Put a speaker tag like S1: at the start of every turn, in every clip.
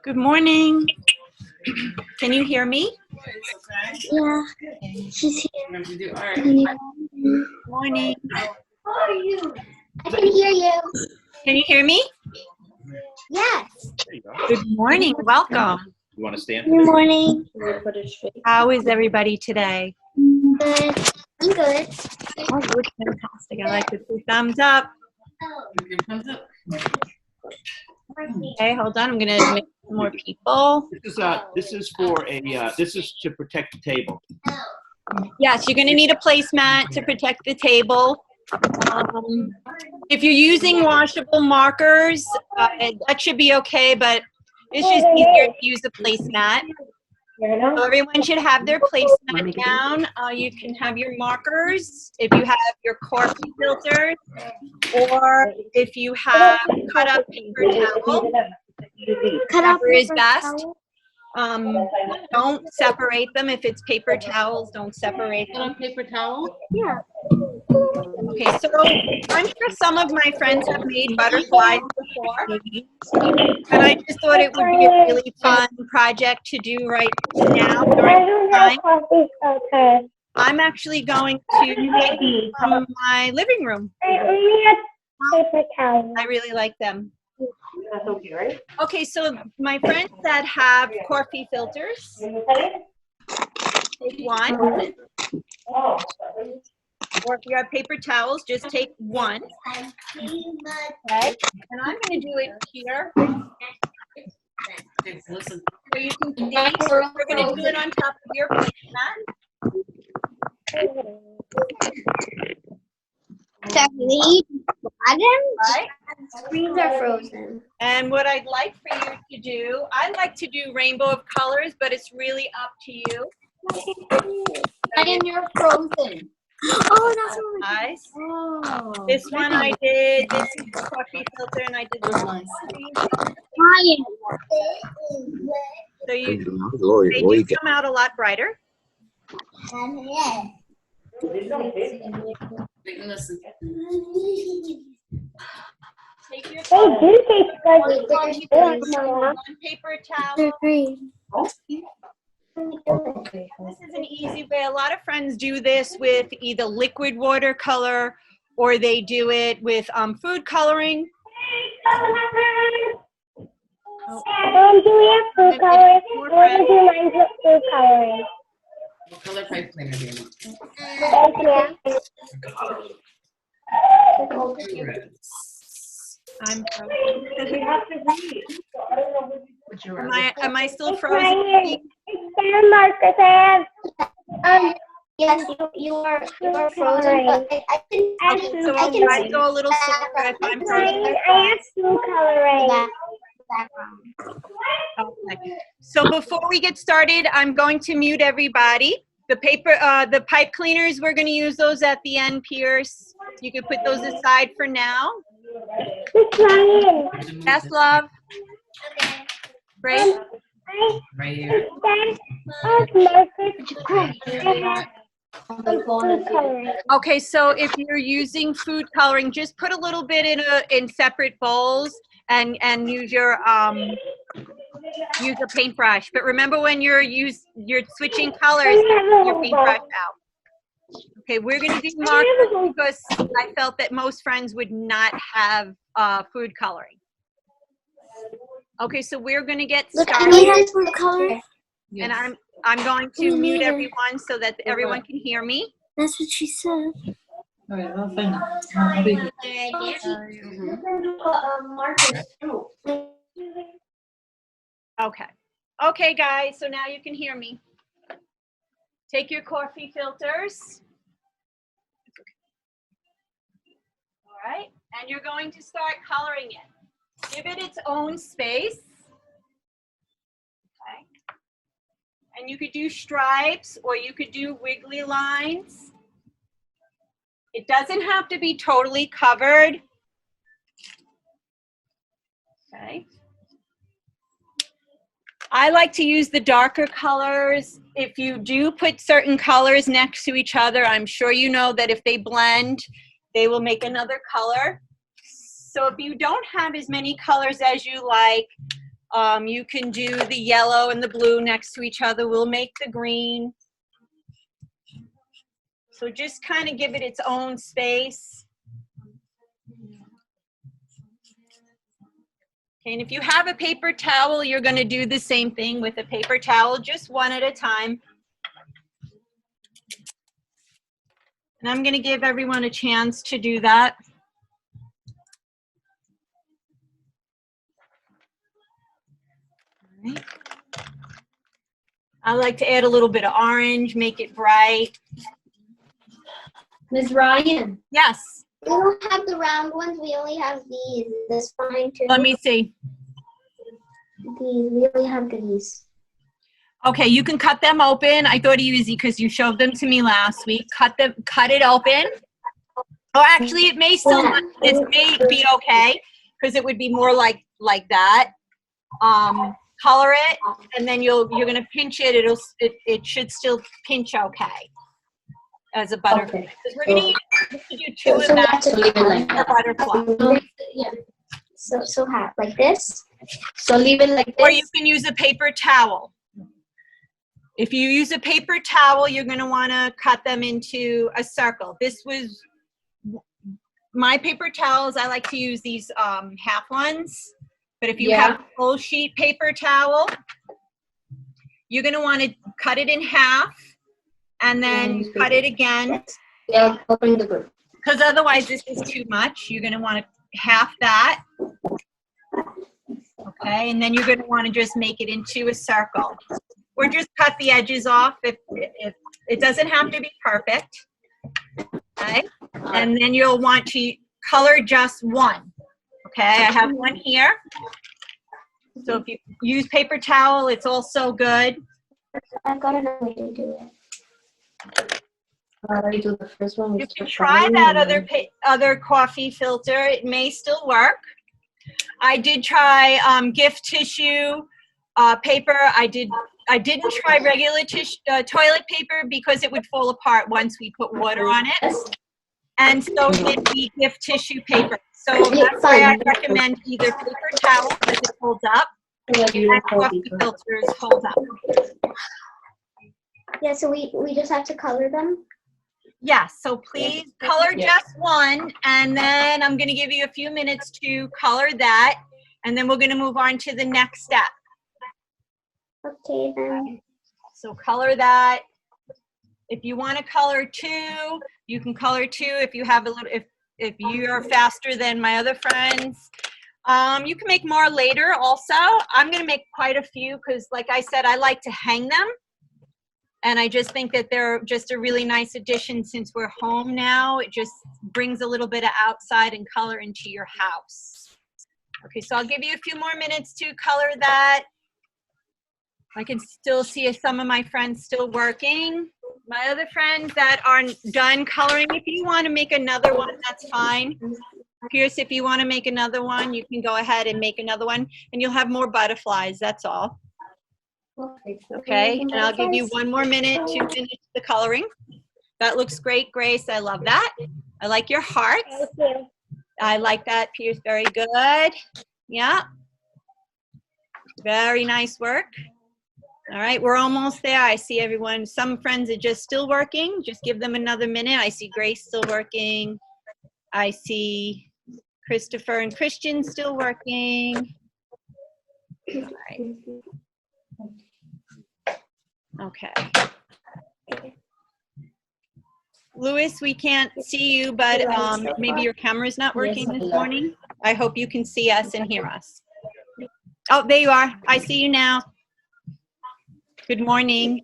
S1: Good morning. Can you hear me?
S2: Yeah, she's here.
S1: Morning.
S2: I can hear you.
S1: Can you hear me?
S2: Yes.
S3: There you go.
S1: Good morning. Welcome.
S3: You want to stand?
S2: Good morning.
S1: How is everybody today?
S2: Good. I'm good.
S1: Oh, good. Fantastic. I like to see thumbs up. Okay, hold on. I'm going to admit some more people.
S3: This is for a this is to protect the table.
S1: Yes, you're going to need a placemat to protect the table. If you're using washable markers, that should be okay, but it's just easier to use a placemat. So everyone should have their placemat down. You can have your markers if you have your coffee filters, or if you have cut up paper towel. Paper is best. Don't separate them. If it's paper towels, don't separate them.
S4: Paper towel?
S2: Yeah.
S1: Okay, so I'm sure some of my friends have made butterflies before, and I just thought it would be a really fun project to do right now during time. I'm actually going to make them from my living room.
S2: Paper towel.
S1: I really like them.
S4: That's okay, right?
S1: Okay, so my friends that have coffee filters, take one. Or if you have paper towels, just take one. Okay, and I'm going to do it here.
S4: Okay, listen.
S1: So you can see, we're going to do it on top of your placemat.
S2: Stephanie,
S1: Right?
S2: screens are frozen.
S1: And what I'd like for you to do, I like to do rainbow of colors, but it's really up to you.
S2: And you're frozen. Oh, that's what
S1: Guys,
S4: Oh.
S1: this one I did, this is the coffee filter, and I did this one. So they do come out a lot brighter.
S4: Listen.
S1: Take your
S2: They
S1: one paper towel.
S2: green.
S1: This is an easy way. A lot of friends do this with either liquid watercolor or they do it with food coloring.
S2: Do we have food coloring? I want to do mine with food coloring.
S4: What color pipe cleaner do you want?
S1: I'm
S4: We have to read. I don't know what you
S1: am I still frozen?
S2: It's 10 markers I have. Yes, you are frozen, but I can.
S1: Okay, so I'll try to go a little slower if I'm frozen.
S2: I have food coloring.
S1: Okay. So before we get started, I'm going to mute everybody. The pipe cleaners, we're going to use those at the end, Pierce. You can put those aside for now.
S2: It's Ryan.
S1: Yes, love.
S2: Okay.
S1: Great.
S4: Right here.
S1: Okay, so if you're using food coloring, just put a little bit in separate bowls and use your paintbrush. But remember, when you're switching colors, take your paintbrush out. Okay, we're going to do markers because I felt that most friends would not have food coloring. Okay, so we're going to get started.
S2: Food color.
S1: And I'm going to mute everyone so that everyone can hear me.
S2: That's what she said.
S4: All right, I'll find it.
S1: Okay. Okay, guys, so now you can hear me. Take your coffee filters. All right, and you're going to start coloring it. Give it its own space. Okay. And you could do stripes or you could do wiggly lines. It doesn't have to be totally covered. Okay. I like to use the darker colors. If you do put certain colors next to each other, I'm sure you know that if they blend, they will make another color. So if you don't have as many colors as you like, You can do the yellow and the blue next to each other. We'll make the green. So just kind of give it its own space. Okay, and if you have a paper towel, you're going to do the same thing with a paper towel, just one at a time. And I'm going to give everyone a chance to do that. All right. I like to add a little bit of orange, make it bright.
S2: Ms. Ryan,
S1: Yes,
S2: we don't have the round ones. We only have these. This fine too.
S1: let me see.
S2: These. We only have these.
S1: Okay, you can cut them open. I thought you easy because you showed them to me last week. Cut it open. Oh, actually, it may still, it may be okay because it would be more like that. Color it, and then you're gonna pinch it. It should still pinch okay as a butterfly.
S2: Okay.
S1: We're gonna do two of
S2: So we
S1: that
S2: have to leave it like
S1: for
S2: that.
S1: butterfly.
S2: Yeah. So have like this. So leave it like this.
S1: Or you can use a paper towel. If you use a paper towel, you're going to want to cut them into a circle. This was my paper towels. I like to use these half ones. But if you have a full sheet paper towel, you're going to want to cut it in half and then cut it again.
S2: Yeah, open the group.
S1: Because otherwise this is too much. You're going to want to half that. Okay, and then you're going to want to just make it into a circle. Or just cut the edges off if it doesn't have to be perfect. Okay, and then you'll want to color just one. Okay, I have one here. So if you use paper towel, it's also good.
S2: I've got another way to do it. You do the first one.
S1: You can try that other coffee filter. It may still work. I did try gift tissue paper. I didn't try regular toilet paper because it would fall apart once we put water on it. And so did the gift tissue paper. So that's why I recommend either paper towel because it holds up and coffee filters hold up.
S2: Yeah, so we just have to color them?
S1: Yes, so please color just one, and then I'm going to give you a few minutes to color that, and then we're going to move on to the next step.
S2: Okay, then.
S1: So color that. If you want to color two, you can color two. If you have a little, if you're faster than my other friends, you can make more later also. I'm going to make quite a few because, like I said, I like to hang them. And I just think that they're just a really nice addition since we're home now. It just brings a little bit of outside and color into your house. Okay, so I'll give you a few more minutes to color that. I can still see some of my friends still working. My other friends that aren't done coloring, if you want to make another one, that's fine. Pierce, if you want to make another one, you can go ahead and make another one. And you'll have more butterflies, that's all. Okay, and I'll give you one more minute to finish the coloring. That looks great, Grace. I love that. I like your hearts.
S2: Thank you.
S1: I like that, Pierce. Very good. Yeah. Very nice work. All right, we're almost there. I see everyone. Some friends are just still working. Just give them another minute. I see Grace still working. I see Christopher and Christian still working. All right. Okay. Louis, we can't see you, but maybe your camera's not working this morning. I hope you can see us and hear us. Oh, there you are. I see you now. Good morning.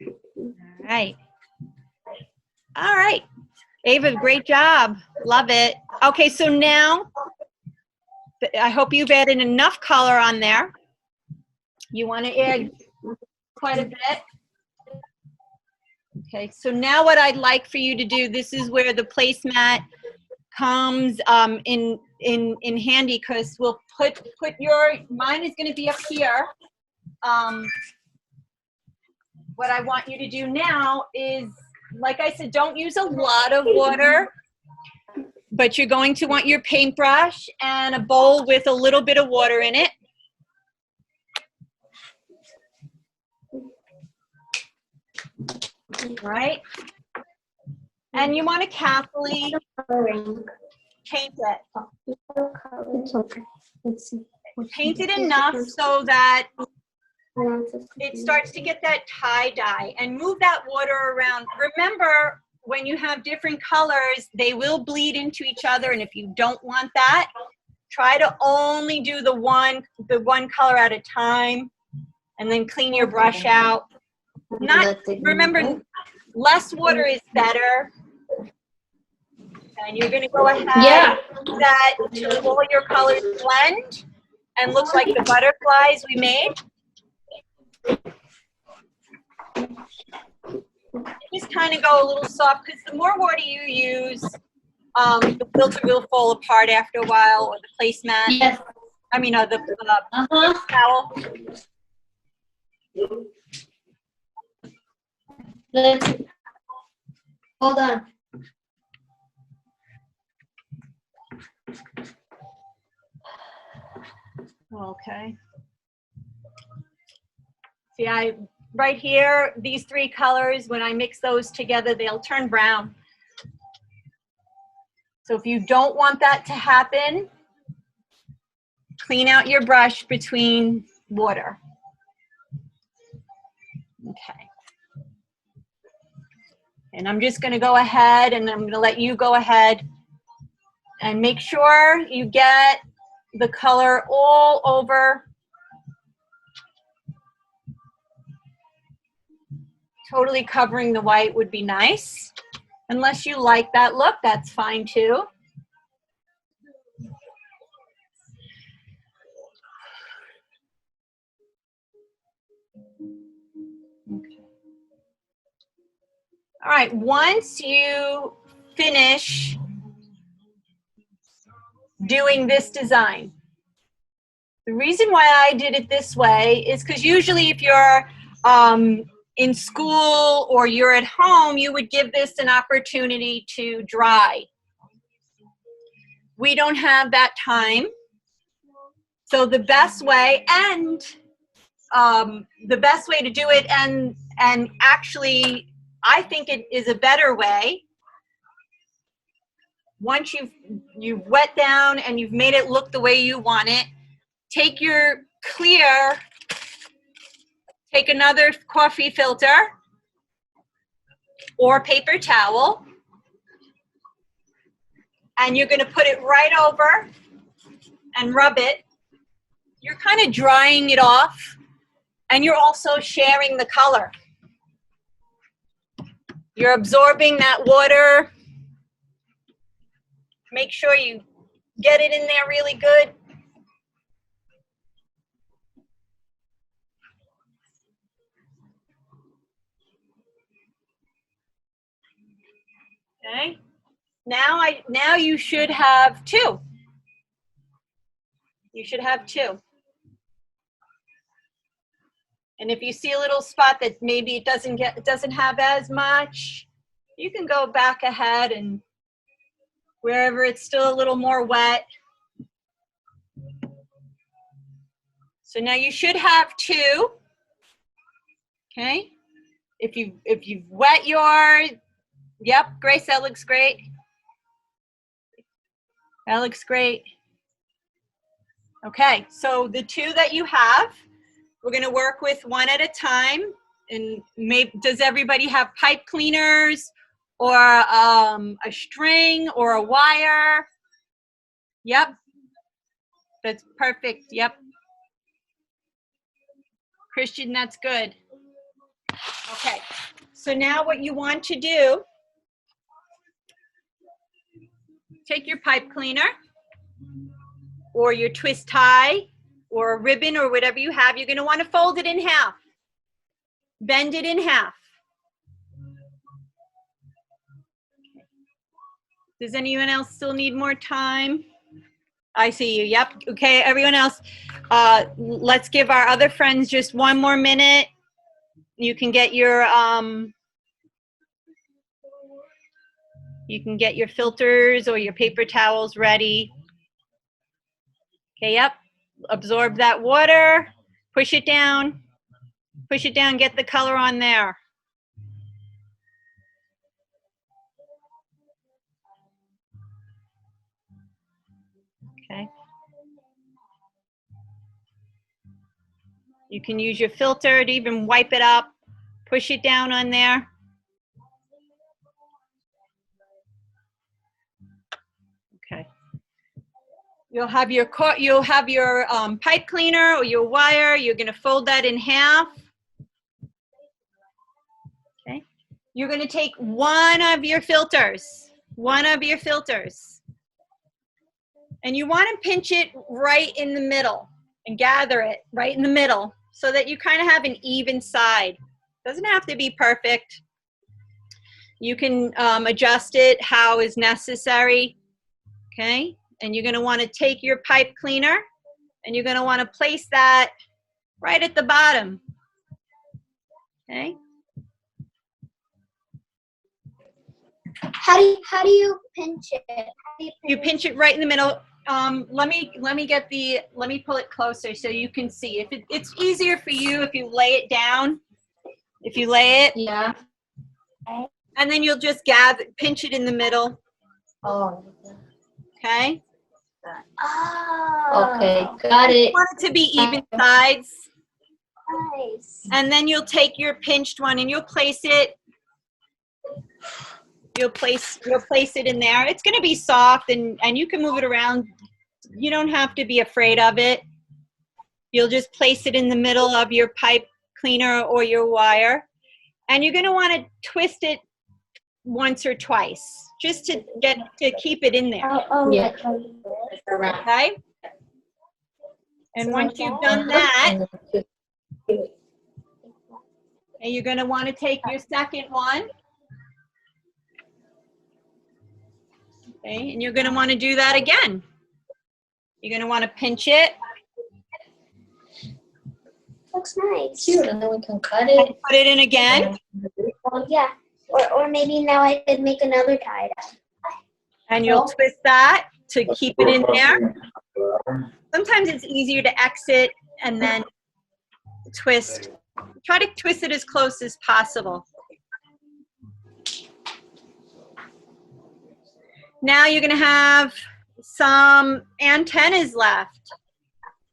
S1: All right. All right. Ava, great job. Love it. Okay, so now I hope you've added enough color on there. You want to add quite a bit. Okay, so now what I'd like for you to do, this is where the placemat comes in handy because we'll put mine is going to be up here. What I want you to do now is, like I said, don't use a lot of water. But you're going to want your paintbrush and a bowl with a little bit of water in it. All right. And you want to carefully paint it.
S2: It's okay.
S1: Paint it enough so that it starts to get that tie-dye, and move that water around. Remember, when you have different colors, they will bleed into each other, and if you don't want that, try to only do the one color at a time, and then clean your brush out. Remember, less water is better. And you're going to go ahead and do that until all your colors blend and look like the butterflies we made. Just kind of go a little soft, because the more water you use, the filter will fall apart after a while, or the placemat.
S2: Yes.
S1: I mean, the towel.
S2: Hold on.
S1: Okay. See, right here, these three colors, when I mix those together, they'll turn brown. So if you don't want that to happen, clean out your brush between water. Okay. And I'm just going to go ahead, and I'm going to let you go ahead and make sure you get the color all over. Totally covering the white would be nice. Unless you like that look, that's fine too. Okay. All right, once you finish doing this design, the reason why I did it this way is because usually if you're in school or you're at home, you would give this an opportunity to dry. We don't have that time. So the best way, and the best way to do it, and actually I think it is a better way, once you've wet down and you've made it look the way you want it, take your clear, take another coffee filter or paper towel, and you're going to put it right over and rub it. You're kind of drying it off, and you're also sharing the color. You're absorbing that water. Make sure you get it in there really good. Okay. Now you should have two. You should have two. And if you see a little spot that maybe it doesn't have as much, you can go back ahead and wherever it's still a little more wet. So now you should have two. Okay. If you've wet yours, yep, Grace, that looks great. That looks great. Okay, so the two that you have, we're going to work with one at a time. And does everybody have pipe cleaners or a string or a wire? Yep, that's perfect. Yep. Christian, that's good. Okay, so now what you want to do, take your pipe cleaner or your twist tie or a ribbon or whatever you have. You're going to want to fold it in half. Bend it in half. Does anyone else still need more time? I see you. Yep. Okay, everyone else, let's give our other friends just one more minute. You can get your You can get your filters or your paper towels ready. Okay, yep. Absorb that water. Push it down. Push it down, get the color on there. Okay. You can use your filter to even wipe it up. Push it down on there. Okay. You'll have your pipe cleaner or your wire. You're going to fold that in half. Okay. You're going to take one of your filters. And you want to pinch it right in the middle and gather it right in the middle so that you kind of have an even side. Doesn't have to be perfect. You can adjust it how is necessary. Okay. And you're going to want to take your pipe cleaner and you're going to want to place that right at the bottom. Okay.
S2: How do you pinch it?
S1: You pinch it right in the middle. Let me pull it closer so you can see. If it's easier for you if you lay it down. If you lay it.
S2: Yeah.
S1: And then you'll just pinch it in the middle.
S2: Oh.
S1: Okay.
S2: Oh.
S5: Okay, got it.
S1: You want it to be even sides.
S2: Nice.
S1: And then you'll take your pinched one and you'll place it. You'll place it in there. It's going to be soft and you can move it around. You don't have to be afraid of it. You'll just place it in the middle of your pipe cleaner or your wire. And you're going to want to twist it once or twice just to keep it in there.
S5: Yeah.
S1: Okay? And once you've done that, and you're going to want to take your second one. Okay, and you're going to want to do that again. You're going to want to pinch it.
S2: Looks nice.
S5: Cute, and then we can cut it.
S1: Put it in again.
S2: Yeah. Or maybe now I could make another tie-dye.
S1: And you'll twist that to keep it in there. Sometimes it's easier to exit and then twist. Try to twist it as close as possible. Now you're going to have some antennas left.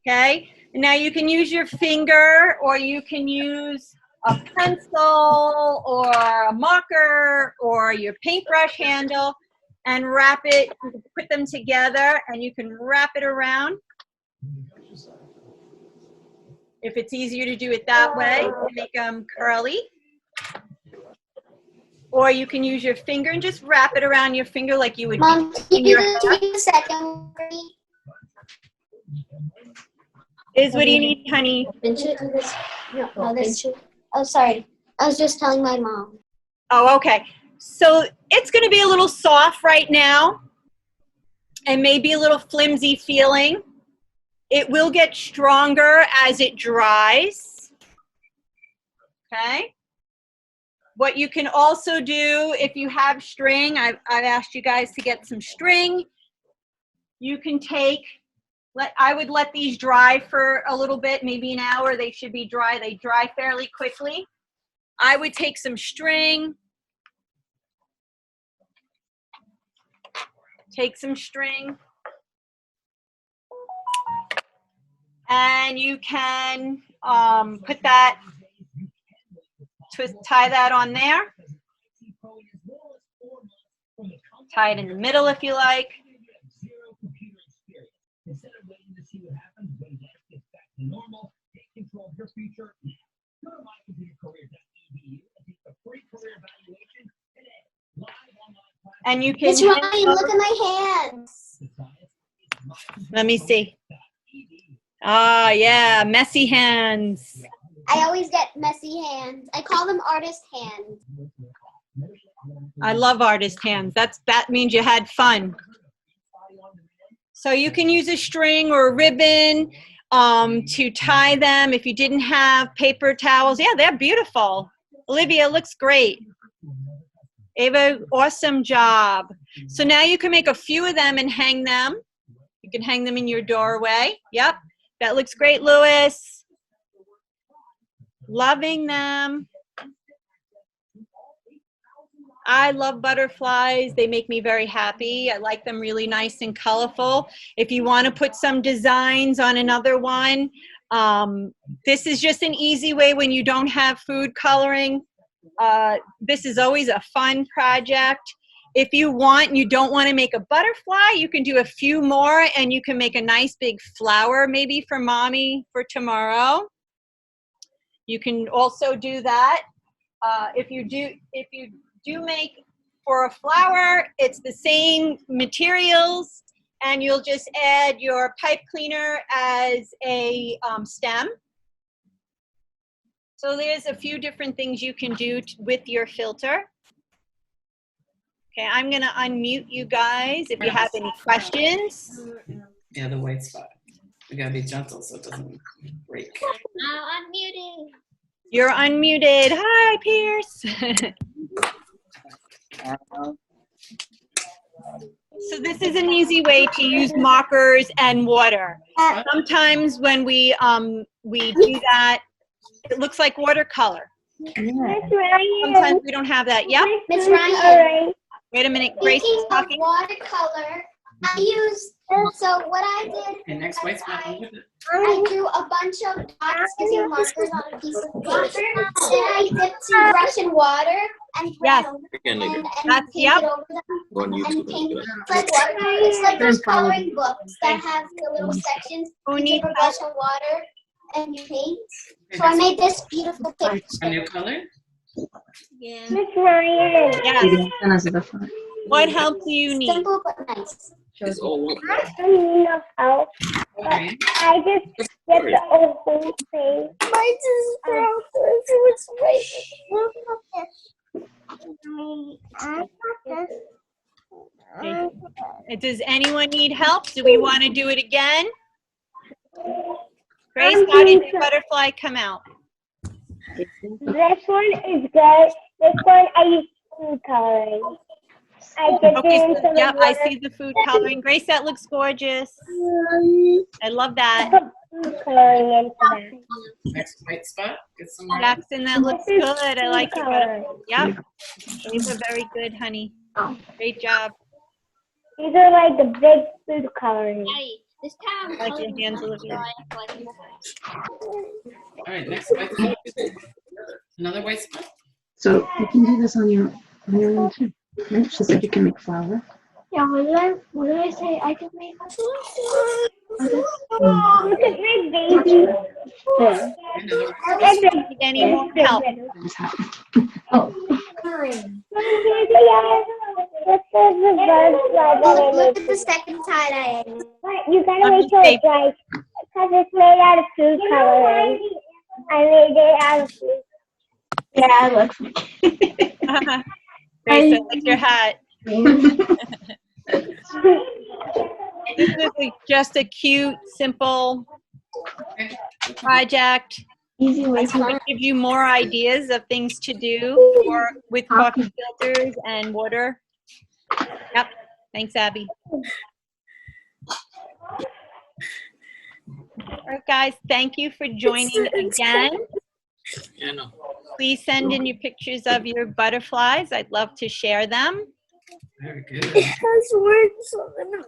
S1: Okay? Now you can use your finger or you can use a pencil or a marker or your paintbrush handle and wrap it, put them together and you can wrap it around. If it's easier to do it that way, make them curly. Or you can use your finger and just wrap it around your finger like you would
S2: Mom,
S1: in
S2: can
S1: your
S2: you
S1: hair.
S2: do the second for me?
S1: What do you need, honey?
S5: Pinch it.
S2: No, this. Oh, sorry. I was just telling my mom.
S1: Oh, okay. So it's going to be a little soft right now and maybe a little flimsy feeling. It will get stronger as it dries. Okay. What you can also do if you have string, I've asked you guys to get some string. You can take, I would let these dry for a little bit, maybe an hour. They should be dry. They dry fairly quickly. I would take some string. Take some string. And you can put that, tie that on there. Tie it in the middle if you like. And you can.
S2: Miss Ryan, look at my hands.
S1: Let me see. Ah, yeah, messy hands.
S2: I always get messy hands. I call them artist hands.
S1: I love artist hands. That means you had fun. So you can use a string or a ribbon to tie them if you didn't have paper towels. Yeah, they're beautiful. Olivia, looks great. Ava, awesome job. So now you can make a few of them and hang them. You can hang them in your doorway. Yep, that looks great, Louis. Loving them. I love butterflies. They make me very happy. I like them really nice and colorful. If you want to put some designs on another one, this is just an easy way when you don't have food coloring. This is always a fun project. If you want and you don't want to make a butterfly, you can do a few more and you can make a nice big flower maybe for mommy for tomorrow. You can also do that. If you do make for a flower, it's the same materials and you'll just add your pipe cleaner as a stem. So there's a few different things you can do with your filter. Okay, I'm gonna unmute you guys if you have any questions.
S6: Yeah, the white spot. We gotta be gentle so it doesn't break.
S2: Now I'm muting.
S1: You're unmuted. Hi, Pierce. So this is an easy way to use markers and water. Sometimes when we do that, it looks like watercolor.
S2: Miss Ryan.
S1: Sometimes we don't have that. Yep.
S2: Miss Ryan.
S1: Wait a minute. Grace is
S2: Speaking of
S1: talking.
S2: watercolor, I used, so what I did,
S6: Okay, next white spot. Look at it.
S2: I drew a bunch of dots using markers on a piece of paper. Then I dipped some brush in water and
S1: Yes.
S2: and
S1: That's,
S2: painted
S1: yep.
S2: over them. And painted, it's like watercolor. It's like those coloring books that have the little sections.
S1: Who
S2: You
S1: needs
S2: dip a brush of water and you paint. So I made this beautiful
S6: A
S2: picture.
S6: new color?
S2: Yeah.
S7: Miss Ryan.
S1: Yes. What help do you need?
S2: Simple but nice.
S6: It's all one.
S7: I don't need no help.
S6: Okay.
S7: I just get the whole thing.
S2: Mine is brown, so it's
S1: Does anyone need help? Do we want to do it again? Grace, how did your butterfly come out?
S7: This one is good. This one I use food coloring. I did
S1: Okay,
S7: it in
S1: so,
S7: some
S1: yep, I
S7: water.
S1: see the food coloring. Grace, that looks gorgeous. I love
S7: I
S1: that.
S7: put food coloring into that.
S6: Next white spot. Get some more.
S1: Jackson, that looks
S7: This is
S1: good. I like
S7: food
S1: your butterfly.
S7: coloring.
S1: Yep. These are very good, honey. Great job.
S7: These are like the big food coloring.
S2: This time
S1: I like your hands, Olivia.
S6: All right, next white spot. Another white spot.
S8: So you can do this on your own too. Right? She said you can make flour.
S2: Yeah, what did I say? I could make
S7: Look at my baby.
S6: Another
S1: Need any more help?
S8: It's hot.
S7: This is the butterfly that I
S2: Look
S7: made.
S2: at the second tie I added.
S7: You gotta wait till it dries, because it's made out of food coloring. I made it out of food. Yeah, it looks like
S1: Grace, I like your hat. This is just a cute, simple project.
S7: easy way
S1: I hope it gives you more ideas of things to do with coffee filters and water. Yep. Thanks, Abby. All right, guys. Thank you for joining again.
S6: Yeah, no.
S1: Please send in your pictures of your butterflies. I'd love to share them.
S6: Very good.
S2: Has words on them.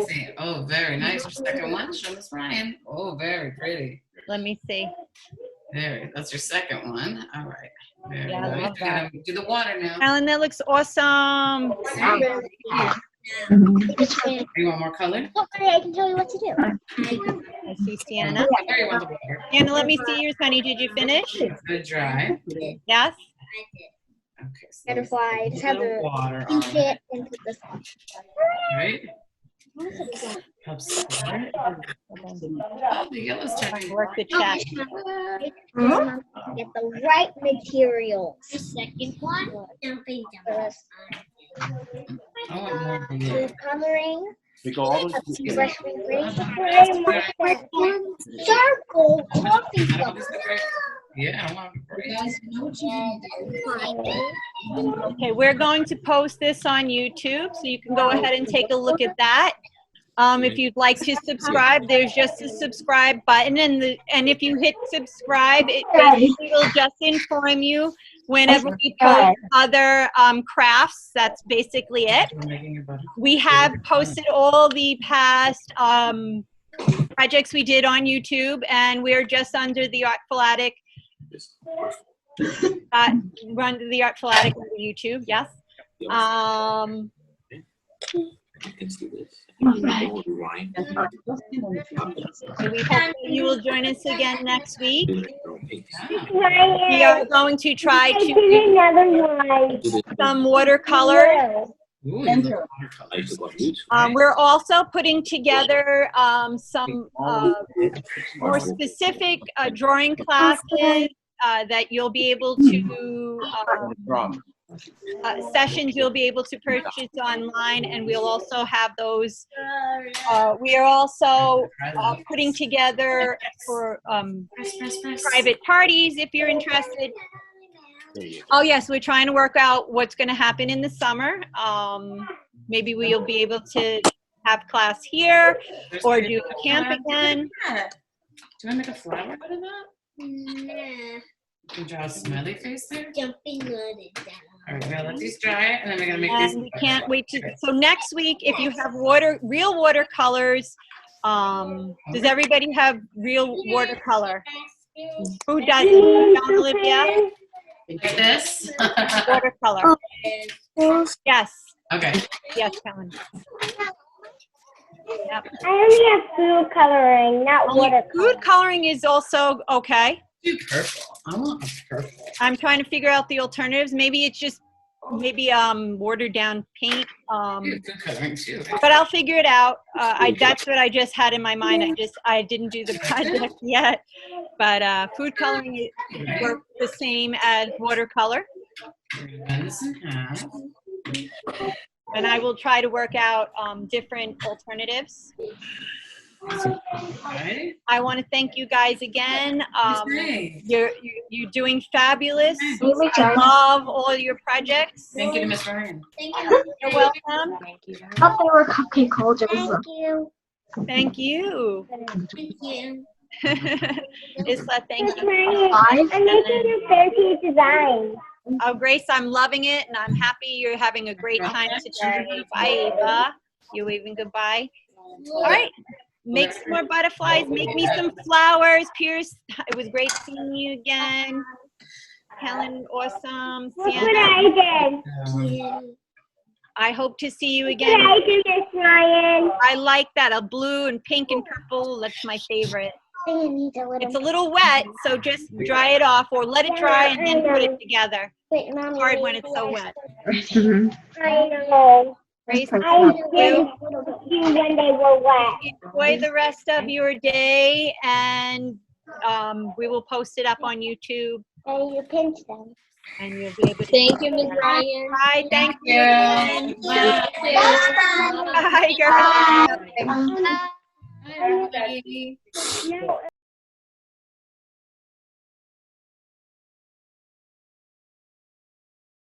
S6: See. Oh, very nice. Your second one. Show Miss Ryan. Oh, very pretty.
S1: Let me see.
S6: Very. That's your second one. All right. Very
S1: Yeah, I
S6: nice.
S1: love that.
S6: Gotta do the water now.
S1: Alan, that looks awesome.
S6: You want more color?
S2: Hopefully I can tell you what to do.
S1: I see Sienna.
S6: There you want the water.
S1: Sienna, let me see yours, honey. Did you finish?
S6: It's gonna dry.
S1: Yes?
S6: Okay. So
S2: Butterfly. Just have
S6: little
S2: to
S6: water on
S2: pinch
S6: it.
S2: it and put this on.
S6: Right? Helps support. Oh, the yellow's turning.
S1: Work the chat.
S2: Get the right materials. The second one,
S6: I want more blue.
S2: food coloring.
S3: We go all those.
S2: Circle coffee cup.
S6: Yeah, I want to
S1: Okay, we're going to post this on YouTube, so you can go ahead and take a look at that. If you'd like to subscribe, there's just a subscribe button, and if you hit subscribe, it basically will just inform you whenever we post other crafts. That's basically it. We have posted all the past projects we did on YouTube, and we're just under the Artful Attic. We're under the Artful Attic on YouTube, yes.
S3: Let's do this.
S1: So we hope that you will join us again next week. We are going to try to do some watercolors. We're also putting together some more specific drawing classes that you'll be able to sessions you'll be able to purchase online, and we'll also have those. We are also putting together for private parties if you're interested. Oh yes, we're trying to work out what's going to happen in the summer. Maybe we'll be able to have class here or do a camp again.
S6: Do you want to make a flower out of that?
S2: Nah.
S6: Can you draw a smiley face there?
S2: Jumping on it down.
S6: All right, we're gonna let these dry, and then we're gonna make these.
S1: And we can't wait to. So next week, if you have real watercolors, does everybody have real watercolor? Who doesn't? Don't Olivia?
S6: Like this?
S1: Watercolor. Yes.
S6: Okay.
S1: Yes, Helen. Yep.
S7: I only have food coloring, not watercolor.
S1: Food coloring is also okay.
S6: Do purple. I want a purple.
S1: I'm trying to figure out the alternatives. Maybe it's just watered down paint.
S6: Food coloring too.
S1: But I'll figure it out. That's what I just had in my mind. I didn't do the project yet. But food coloring works the same as watercolor.
S6: Bend this in half.
S1: And I will try to work out different alternatives.
S6: Right?
S1: I want to thank you guys again.
S6: Nice.
S1: You're doing fabulous. I love all your projects.
S6: Thank you to Miss Ryan.
S2: Thank you.
S1: You're welcome.
S7: thought they were cupcake holders.
S2: Thank you.
S1: Thank you.
S2: Thank you.
S1: Isla, thank you.
S7: I'm making a fancy design.
S1: Oh, Grace, I'm loving it, and I'm happy you're having a great time today. Bye, Ava. You waving goodbye? All right. Make some more butterflies. Make me some flowers. Pierce, it was great seeing you again. Helen, awesome.
S7: Look what
S1: Santa,
S7: I did.
S1: I hope to see you
S7: Look
S1: again.
S7: what I did, Miss Ryan.
S1: I like that. A blue and pink and purple. That's my favorite. It's a little wet, so just dry it off or let it dry and then put it together.
S2: Wait, Mommy.
S1: It's hard when it's so wet.
S7: I know.
S1: Grace,
S7: I
S1: thank you.
S7: did when they were wet.
S1: Enjoy the rest of your day, and we will post it up on YouTube,
S2: And you pinch them.
S1: and you'll be able to.
S2: Thank you, Miss Ryan.
S1: Bye. Thank you.
S6: Bye.
S1: Bye, girls.
S6: Bye, everybody.
S7: No,